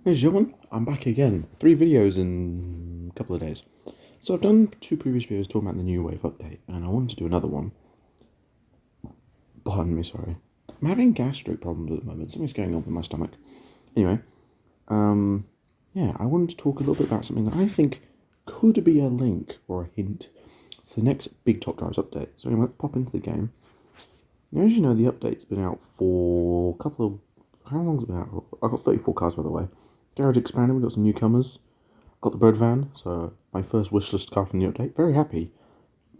Hey gentlemen, I'm back again. 3 videos in a couple of days. So I've done 2 previous videos talking about the New Wave update, and I wanted to do another one. Pardon me, sorry. I'm having gastric problems at the moment. Something's going on with my stomach. Anyway, yeah, I wanted to talk a little bit about something that I think could be a link or a hint to the next big Topdrives update. So anyway, let's pop into the game. Now, as you know, the update's been out for a couple of... How long's it been out for? I've got 34 cars, by the way. Garage expanded, we've got some newcomers. Got the bird van, so my first wishlist car from the update. Very happy.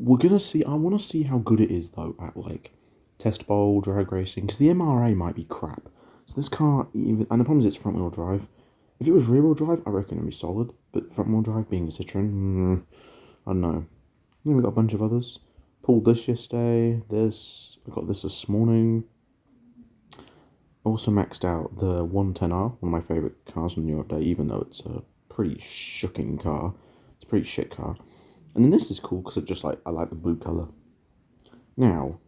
We're gonna see. I want to see how good it is though at like test bowl drag racing, because the MRA might be crap. So this car, even and the problem is it's front wheel drive. If it was rear wheel drive, I reckon it'd be solid. But front wheel drive being a Citroen, I don't know. Then we got a bunch of others. Pulled this yesterday. This I got this morning. Also maxed out the 110R, one of my favourite cars from the new update, even though it's a pretty shocking car. It's a pretty shit car. And then this is cool because I like the blue colour. Now,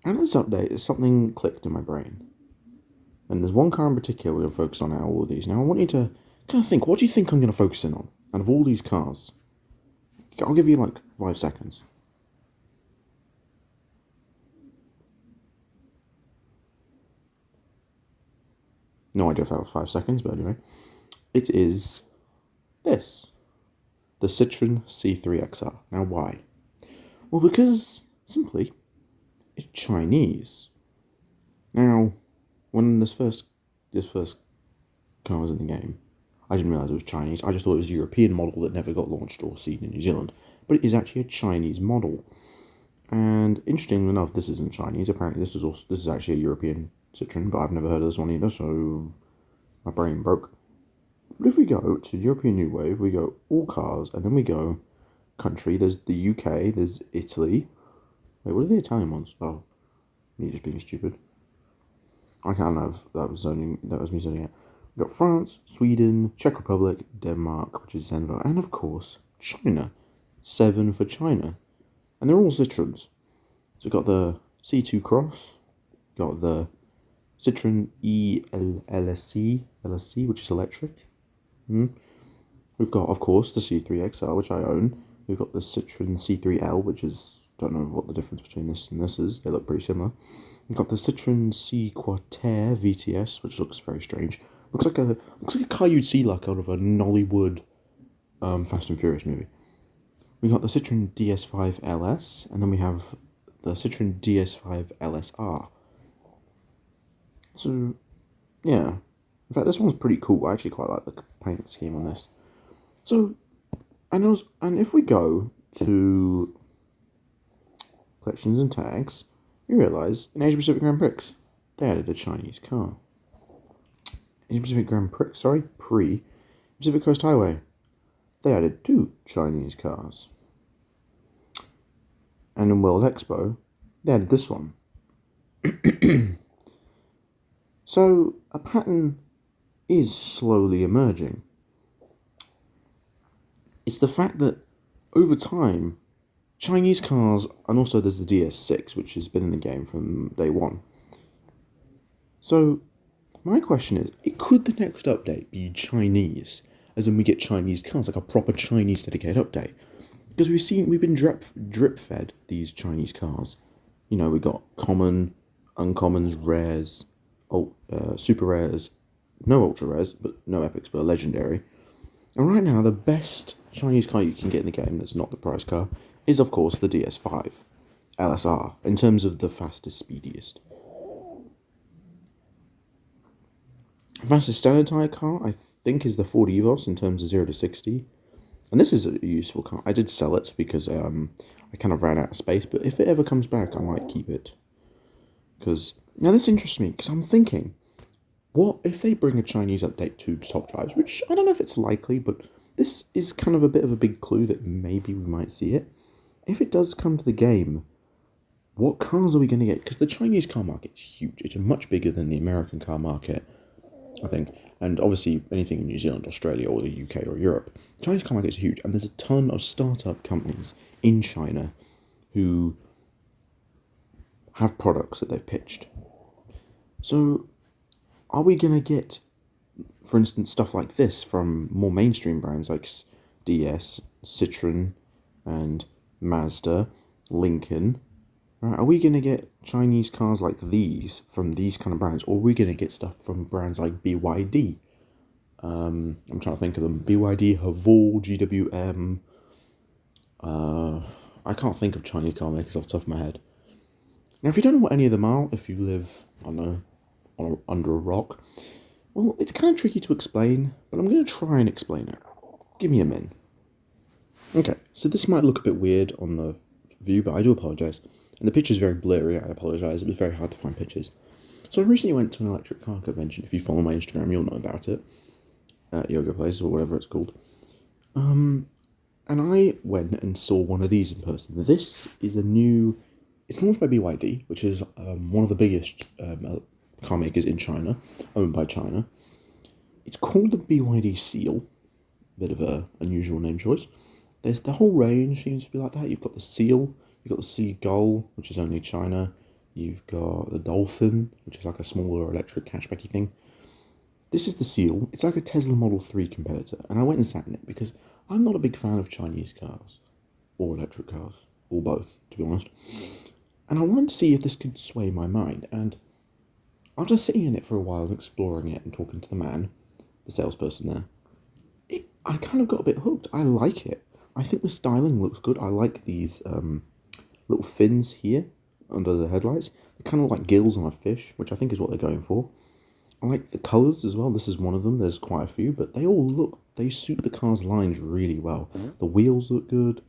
out of this update, something clicked in my brain. And there's one car in particular we're going to focus on out of all of these. Now I want you to kind of think, what do you think I'm going to focus in on? Out of all these cars, I'll give you like 5 seconds. No idea if that was 5 seconds, but anyway. It is this. The Citroen C3XR. Now why? Well, because, simply, it's Chinese. Now, when this first car was in the game, I didn't realise it was Chinese. I just thought it was a European model that never got launched or seen in New Zealand. But it is actually a Chinese model. And interestingly enough, this isn't Chinese. Apparently this is actually a European Citroen, but I've never heard of this one either, so my brain broke. But if we go to European New Wave, we go all cars, and then we go country. There's the UK, there's Italy. Wait, what are the Italian ones? Oh, me just being stupid. I can't know if that was me zoning out. We've got France, Sweden, Czech Republic, Denmark, which is Zenvo, and of course, China. 7 for China. And they're all Citroens. So we've got the C2 Cross, got the Citroen LSC, which is electric. We've got, of course, the C3XR, which I own. We've got the Citroen C3L, which is, don't know what the difference between this and this is. They look pretty similar. We've got the Citroen C Quarter VTS, which looks very strange. Looks like a car you'd see like out of a Nollywood Fast and Furious movie. We got the Citroen DS5 LS, and then we have the Citroen DS5 LSR. So, yeah. In fact, this one's pretty cool. I actually quite like the paint scheme on this. So, and if we go to collections and tags, you realise in Asia Pacific Grand Prix, they added a Chinese car. Asia Pacific Grand Prix, Pacific Coast Highway, they added 2 Chinese cars. And in World Expo, they added this one. So, a pattern is slowly emerging. It's the fact that, over time, Chinese cars, and also there's the DS6, which has been in the game from day one. So, my question is, could the next update be Chinese? As in we get Chinese cars, like a proper Chinese dedicated update? Because we've been drip fed these Chinese cars. You know, we got common, uncommons, rares, super rares, no ultra rares, but no epics, but a legendary. And right now, the best Chinese car you can get in the game that's not the price car is, of course, the DS5 LSR, in terms of the fastest, speediest. Fastest standard tyre car, I think, is the Ford Evos in terms of 0 to 60. And this is a useful car. I did sell it because I kind of ran out of space, but if it ever comes back, I might keep it. Because, now this interests me, because I'm thinking, what if they bring a Chinese update to Topdrives, which I don't know if it's likely, but this is kind of a bit of a big clue that maybe we might see it. If it does come to the game, what cars are we going to get? Because the Chinese car market is huge. It's much bigger than the American car market, I think. And obviously anything in New Zealand, Australia, or the UK or Europe. The Chinese car market is huge, and there's a ton of startup companies in China who have products that they've pitched. So, are we going to get for instance, stuff like this from more mainstream brands like DS, Citroen, and Mazda, Lincoln. Right, are we going to get Chinese cars like these from these kind of brands, or are we going to get stuff from brands like BYD? I'm trying to think of them. BYD, Haval, GWM. I can't think of Chinese car makers off the top of my head. Now, if you don't know what any of them are, if you live, I don't know, under a rock, well, it's kind of tricky to explain, but I'm going to try and explain it. Give me a min. Okay, so this might look a bit weird on the view, but I do apologise. And the picture's very blurry, I apologise. It was very hard to find pictures. So I recently went to an electric car convention. If you follow my Instagram, you'll know about it. At Yoga Place, or whatever it's called. And I went and saw one of these in person. This is a new... It's launched by BYD, which is one of the biggest car makers in China, owned by China. It's called the BYD Seal. Bit of a unusual name choice. There's the whole range seems to be like that. You've got the Seal, you've got the Seagull, which is only China. You've got the Dolphin, which is like a smaller electric hatchbacky thing. This is the Seal. It's like a Tesla Model 3 competitor, and I went and sat in it because I'm not a big fan of Chinese cars, or electric cars, or both, to be honest. And I wanted to see if this could sway my mind, and after sitting in it for a while and exploring it and talking to the man, the salesperson there, I kind of got a bit hooked. I like it. I think the styling looks good. I like these little fins here under the headlights. They kind of look like gills on a fish, which I think is what they're going for. I like the colours as well. This is one of them. There's quite a few, but they suit the car's lines really well. The wheels look good,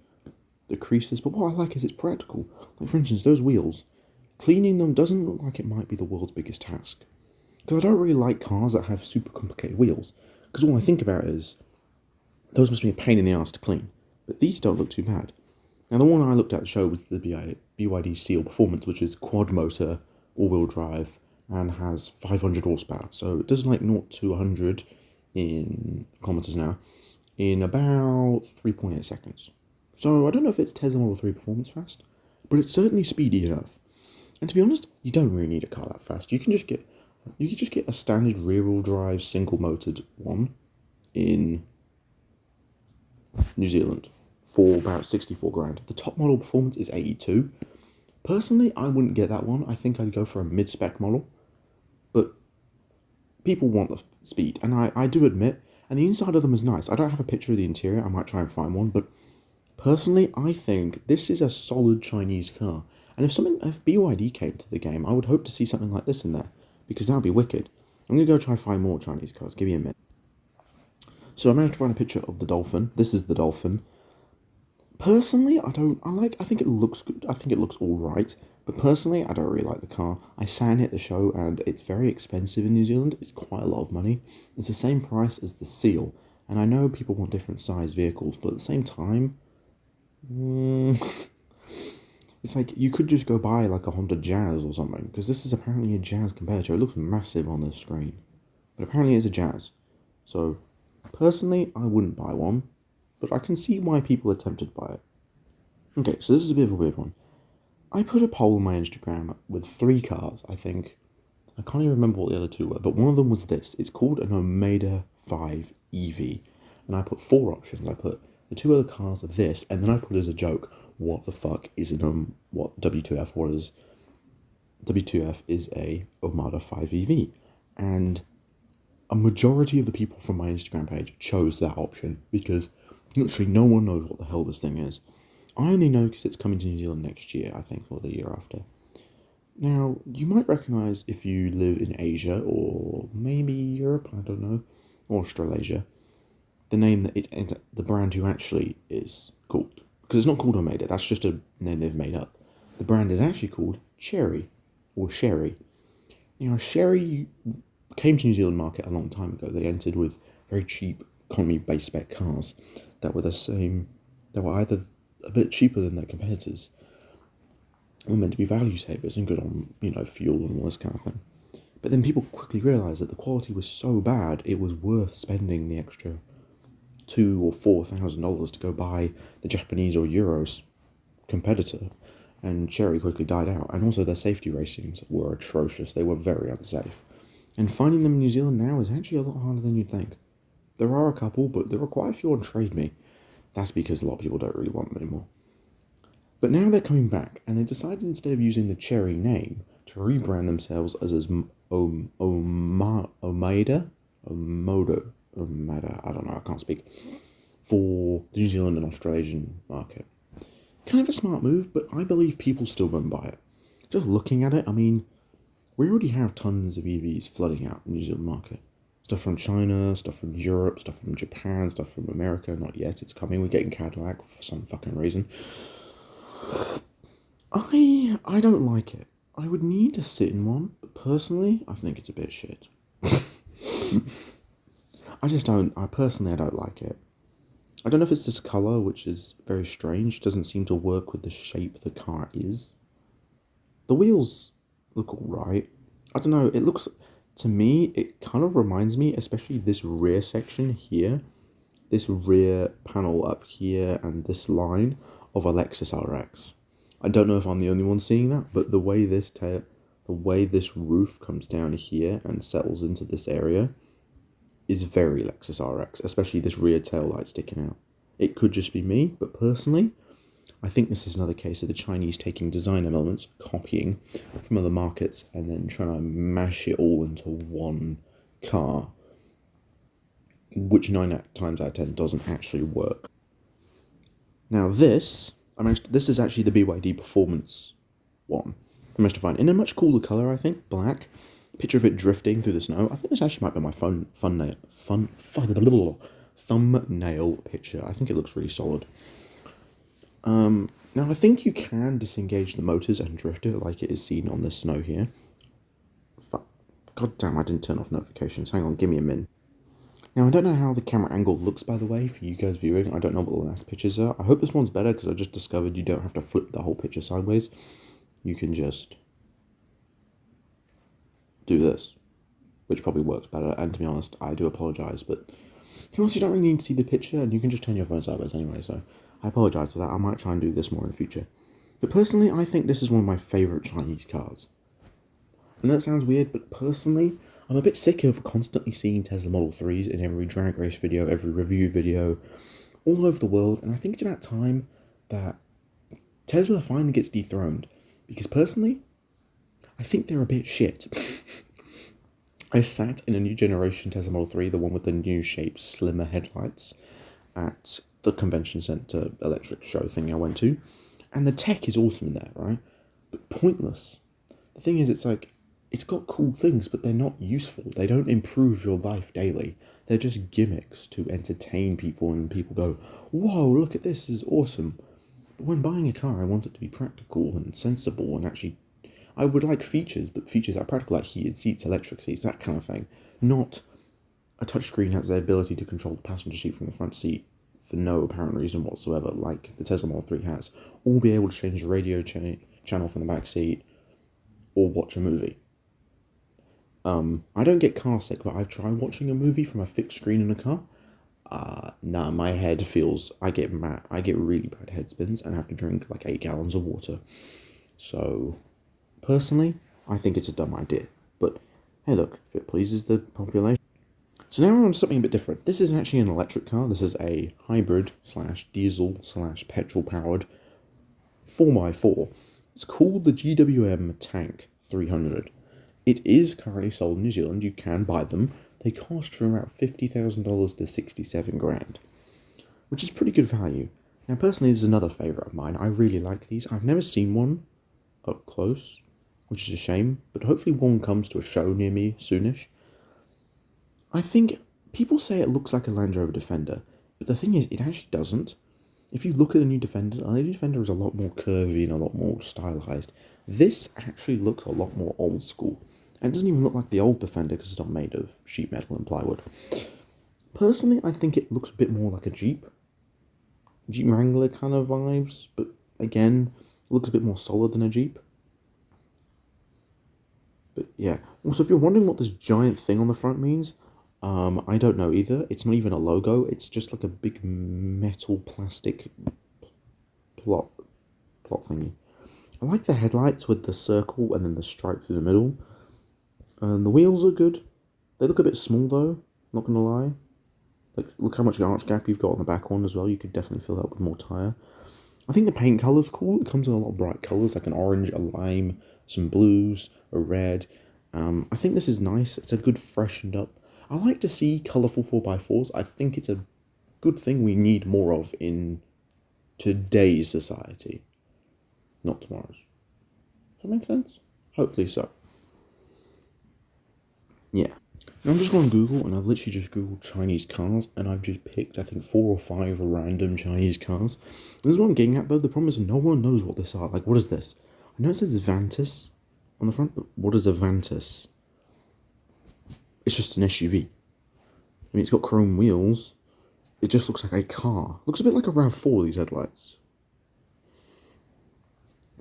the creases, but what I like is it's practical. Like, for instance, those wheels, cleaning them doesn't look like it might be the world's biggest task. Because I don't really like cars that have super complicated wheels, because all I think about is, those must be a pain in the ass to clean. But these don't look too bad. Now, the one I looked at the show was the BYD Seal Performance, which is quad motor, all-wheel drive, and has 500 horsepower. So it does like 0 to 100 in kilometers an hour in about 3.8 seconds. So I don't know if it's Tesla Model 3 performance fast, but it's certainly speedy enough. And to be honest, you don't really need a car that fast. You can just get a standard rear-wheel drive single-motored one in New Zealand for about 64 grand. The top model performance is 82. Personally, I wouldn't get that one. I think I'd go for a mid-spec model. But people want the speed, and I do admit, and the inside of them is nice. I don't have a picture of the interior. I might try and find one, but personally, I think this is a solid Chinese car. And if BYD came to the game, I would hope to see something like this in there, because that would be wicked. I'm going to go try and find more Chinese cars. Give me a minute. So I managed to find a picture of the Dolphin. This is the Dolphin. Personally, I think it looks good. I think it looks alright. But personally, I don't really like the car. I sat in it at the show, and it's very expensive in New Zealand. It's quite a lot of money. It's the same price as the Seal. And I know people want different size vehicles, but at the same time, it's like you could just go buy like a Honda Jazz or something, because this is apparently a Jazz competitor. It looks massive on the screen, but apparently it's a Jazz. So, personally, I wouldn't buy one, but I can see why people are tempted by it. Okay, so this is a bit of a weird one. I put a poll on my Instagram with 3 cars, I think. I can't even remember what the other 2 were, but one of them was this. It's called an Omega 5 EV. And I put 4 options. I put the 2 other cars are this, and then I put as a joke, what the fuck is WTF? What is WTF is a Omega 5 EV. And a majority of the people from my Instagram page chose that option, because literally no one knows what the hell this thing is. I only know because it's coming to New Zealand next year, I think, or the year after. Now, you might recognise if you live in Asia, or maybe Europe, I don't know, or Australasia, the name that the brand who actually is called. Because it's not called Omega, that's just a name they've made up. The brand is actually called Cherry, or Sherry. You know, Sherry came to New Zealand market a long time ago. They entered with very cheap economy base spec cars that were either a bit cheaper than their competitors. Were meant to be value savers and good on, fuel and all this kind of thing. But then people quickly realised that the quality was so bad, it was worth spending the extra $2,000 or $4,000 to go buy the Japanese or Euros competitor. And Cherry quickly died out. And also their safety ratings were atrocious. They were very unsafe. And finding them in New Zealand now is actually a lot harder than you'd think. There are a couple, but there are quite a few on Trade Me. That's because a lot of people don't really want them anymore. But now they're coming back, and they decided instead of using the Cherry name to rebrand themselves as Omada, I don't know, I can't speak, for the New Zealand and Australian market. Kind of a smart move, but I believe people still won't buy it. Just looking at it, I mean, we already have tons of EVs flooding out the New Zealand market. Stuff from China, stuff from Europe, stuff from Japan, stuff from America. Not yet, it's coming. We're getting Cadillac for some fucking reason. I don't like it. I would need to sit in one, but personally, I think it's a bit shit. I don't like it. I don't know if it's this colour, which is very strange, doesn't seem to work with the shape the car is. The wheels look alright. I don't know, it looks, to me, it kind of reminds me, especially this rear section here, this rear panel up here and this line of a Lexus RX. I don't know if I'm the only one seeing that, but the way this roof comes down here and settles into this area is very Lexus RX, especially this rear tail light sticking out. It could just be me, but personally, I think this is another case of the Chinese taking design elements, copying from other markets, and then trying to mash it all into one car, which 9 times out of 10 doesn't actually work. Now this is actually the BYD Performance one. I managed to find in a much cooler colour, I think, black. Picture of it drifting through the snow. I think this actually might be my thumbnail picture. I think it looks really solid. Now I think you can disengage the motors and drift it like it is seen on the snow here. God damn, I didn't turn off notifications. Hang on, give me a min. Now I don't know how the camera angle looks, by the way, for you guys viewing. I don't know what the last pictures are. I hope this one's better because I just discovered you don't have to flip the whole picture sideways. You can just do this, which probably works better. And to be honest, I do apologise, but you don't really need to see the picture, and you can just turn your phone sideways anyway, so I apologise for that. I might try and do this more in the future. But personally, I think this is one of my favourite Chinese cars. And that sounds weird, but personally, I'm a bit sick of constantly seeing Tesla Model 3s in every drag race video, every review video, all over the world, and I think it's about time that Tesla finally gets dethroned. Because personally, I think they're a bit shit. I sat in a new generation Tesla Model 3, the one with the new shaped, slimmer headlights, at the convention centre electric show thing I went to, and the tech is awesome in there, right? But pointless. The thing is, it's got cool things, but they're not useful. They don't improve your life daily. They're just gimmicks to entertain people, and people go, whoa, look at this is awesome. But when buying a car, I want it to be practical and sensible, and actually, I would like features, but features that are practical, like heated seats, electric seats, that kind of thing. Not a touchscreen that has the ability to control the passenger seat from the front seat for no apparent reason whatsoever, like the Tesla Model 3 has. Or be able to change the radio channel from the back seat, or watch a movie. I don't get car sick, but I've tried watching a movie from a fixed screen in a car. My head feels, I get really bad head spins and have to drink like 8 gallons of water. So, personally, I think it's a dumb idea. But, hey look, if it pleases the population. So now we're on to something a bit different. This isn't actually an electric car, this is a hybrid / diesel / petrol powered 4x4. It's called the GWM Tank 300. It is currently sold in New Zealand. You can buy them. They cost from about $50,000 to 67 grand, which is pretty good value. Now, personally, this is another favourite of mine. I really like these. I've never seen one up close, which is a shame, but hopefully one comes to a show near me soonish. I think people say it looks like a Land Rover Defender, but the thing is, it actually doesn't. If you look at the new Defender, the new Defender is a lot more curvy and a lot more stylised. This actually looks a lot more old school. And it doesn't even look like the old Defender because it's not made of sheet metal and plywood. Personally, I think it looks a bit more like a Jeep Wrangler kind of vibes, but again, it looks a bit more solid than a Jeep. But yeah, also if you're wondering what this giant thing on the front means, I don't know either. It's not even a logo, it's just like a big metal plastic plot thingy. I like the headlights with the circle and then the stripe through the middle. And the wheels are good. They look a bit small though, not gonna lie. Like, look how much arch gap you've got on the back one as well. You could definitely fill that with more tyre. I think the paint colour's cool. It comes in a lot of bright colours, like an orange, a lime, some blues, a red. I think this is nice. It's a good freshened up. I like to see colourful 4x4s. I think it's a good thing we need more of in today's society, not tomorrow's. Does that make sense? Hopefully so. Yeah. Now I'm just going to Google, and I've literally just Googled Chinese cars, and I've just picked, I think, 4 or 5 random Chinese cars. And this is what I'm getting at, though. The problem is no one knows what this are. Like, what is this? I know it says Vantis on the front, but what is a Vantis? It's just an SUV. I mean, it's got chrome wheels. It just looks like a car. Looks a bit like a RAV4, these headlights.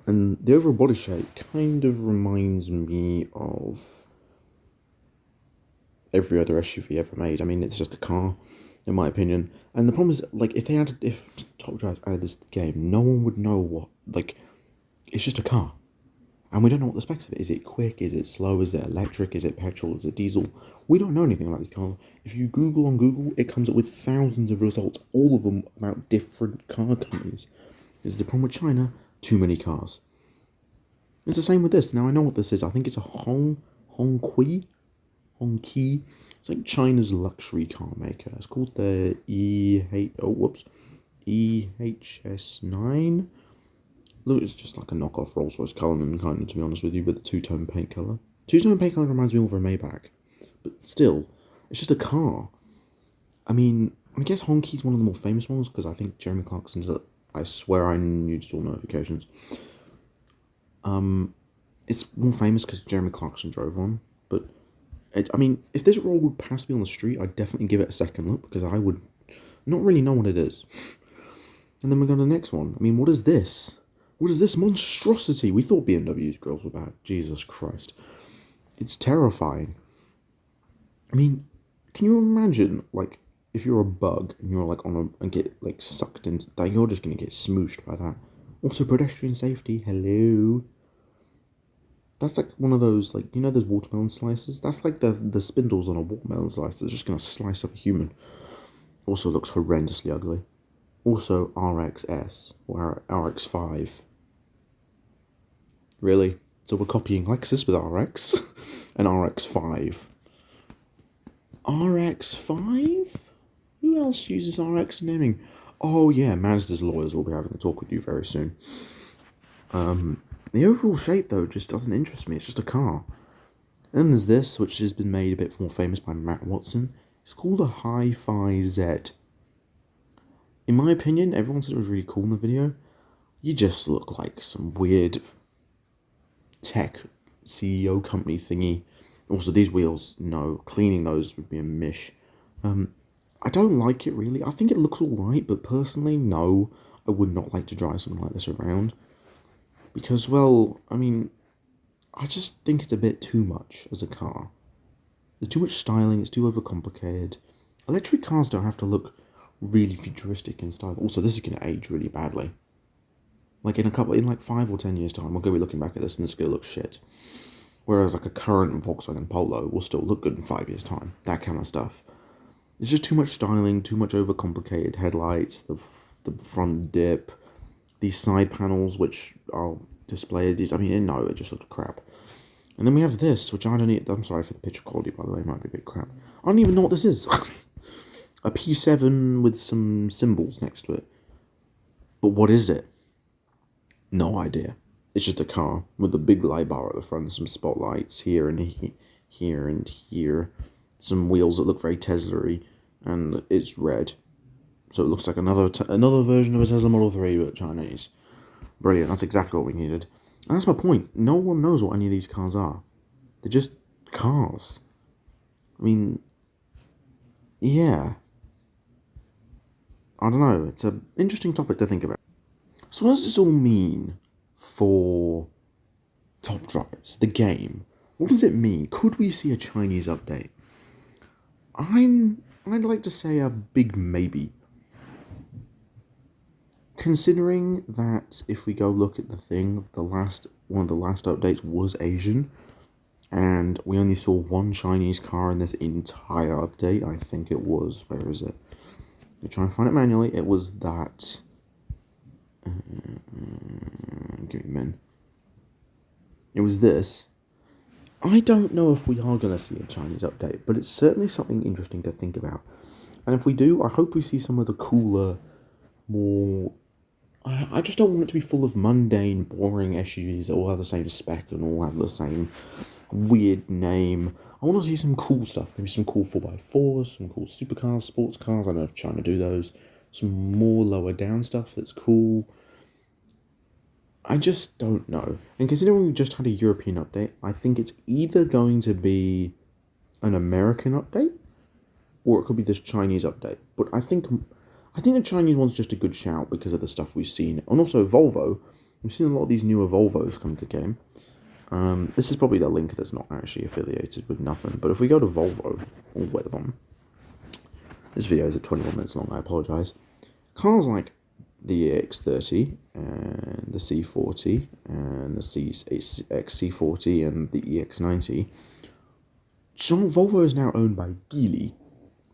And the overall body shape kind of reminds me of every other SUV ever made. I mean, it's just a car, in my opinion. And the problem is, like, if Topdrives added this game, no one would know what, like, it's just a car. And we don't know what the specs of it. Is it quick? Is it slow? Is it electric? Is it petrol? Is it diesel? We don't know anything about these cars. If you Google on Google, it comes up with thousands of results, all of them about different car companies. Is the problem with China? Too many cars. It's the same with this. Now, I know what this is. I think it's a Hongqi. It's like China's luxury car maker. It's called the EHS9. Look, it's just like a knockoff Rolls-Royce Cullinan, kind of, to be honest with you, but the two-tone paint colour. Two-tone paint colour reminds me more of a Maybach. But still, it's just a car. I mean, I guess Hongqi's one of the more famous ones, because I think Jeremy Clarkson did it. I swear I used all notifications. It's more famous because Jeremy Clarkson drove one, but I mean, if this role would pass me on the street, I'd definitely give it a second look, because I would not really know what it is. And then we go to the next one. I mean, what is this? What is this monstrosity? We thought BMW's grills were bad. Jesus Christ. It's terrifying. I mean, can you imagine, like, if you're a bug and you're, like, and get, like, sucked into that, you're just going to get smooshed by that. Also, pedestrian safety. Hello. That's like one of those, like, you know those watermelon slices? That's like the spindles on a watermelon slice that's just going to slice up a human. Also looks horrendously ugly. Also RXS, or RX5. Really? So we're copying Lexus with RX and RX5. RX5? Who else uses RX naming? Oh yeah, Mazda's lawyers will be having a talk with you very soon. The overall shape, though, just doesn't interest me. It's just a car. And then there's this, which has been made a bit more famous by Matt Watson. It's called a Hi-Fi Z. In my opinion, everyone said it was really cool in the video. You just look like some weird tech CEO company thingy. Also, these wheels, no. Cleaning those would be a mish. I don't like it, really. I think it looks alright, but personally, no. I would not like to drive something like this around. Because, well, I mean, I just think it's a bit too much as a car. There's too much styling, it's too overcomplicated. Electric cars don't have to look really futuristic in style. Also, this is going to age really badly. Like, in like 5 or 10 years' time, we're going to be looking back at this and it's going to look shit. Whereas, like, a current Volkswagen Polo will still look good in 5 years' time. That kind of stuff. It's just too much styling, too much overcomplicated headlights, the front dip, these side panels, which are displayed. I mean, no, it just looks crap. And then we have this, which I don't need. I'm sorry for the picture quality, by the way, it might be a bit crap. I don't even know what this is. A P7 with some symbols next to it. But what is it? No idea. It's just a car with a big light bar at the front, some spotlights here and here and here. Some wheels that look very Tesla-y, and it's red. So it looks like another version of a Tesla Model 3, but Chinese. Brilliant, that's exactly what we needed. And that's my point. No one knows what any of these cars are. They're just cars. I mean, yeah. I don't know, it's an interesting topic to think about. So what does this all mean for Topdrives, the game? What does it mean? Could we see a Chinese update? I'd like to say a big maybe. Considering that if we go look at the thing, one of the last updates was Asian, and we only saw one Chinese car in this entire update. I think it was, where is it? I'm trying to find it manually. It was that. Give me a minute. It was this. I don't know if we are going to see a Chinese update, but it's certainly something interesting to think about. And if we do, I hope we see some of the cooler, more. I just don't want it to be full of mundane, boring SUVs that all have the same spec and all have the same weird name. I want to see some cool stuff. Maybe some cool 4x4s, some cool supercars, sports cars. I don't know if China do those. Some more lower down stuff that's cool. I just don't know. And considering we just had a European update, I think it's either going to be an American update or it could be this Chinese update. But I think the Chinese one's just a good shout because of the stuff we've seen. And also Volvo. We've seen a lot of these newer Volvos come to the game. This is probably the link that's not actually affiliated with nothing. But if we go to Volvo, all the way at the bottom. This video is at 21 minutes long, I apologise. Cars like the EX30 and the C40 and the XC40 and the EX90. Volvo is now owned by Geely,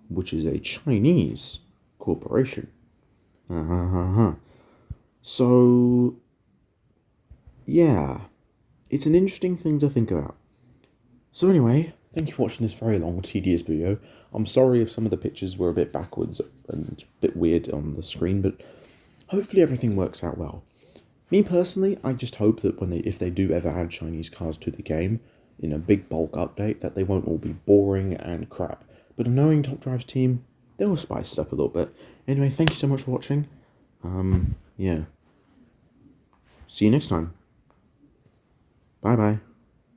which is a Chinese corporation. So, yeah, it's an interesting thing to think about. So anyway, thank you for watching this very long, tedious video. I'm sorry if some of the pictures were a bit backwards and a bit weird on the screen, but hopefully everything works out well. Me personally, I just hope that if they do ever add Chinese cars to the game in a big bulk update, that they won't all be boring and crap. But knowing Topdrives team, they will spice it up a little bit. Anyway, thank you so much for watching. Yeah. See you next time. Bye bye.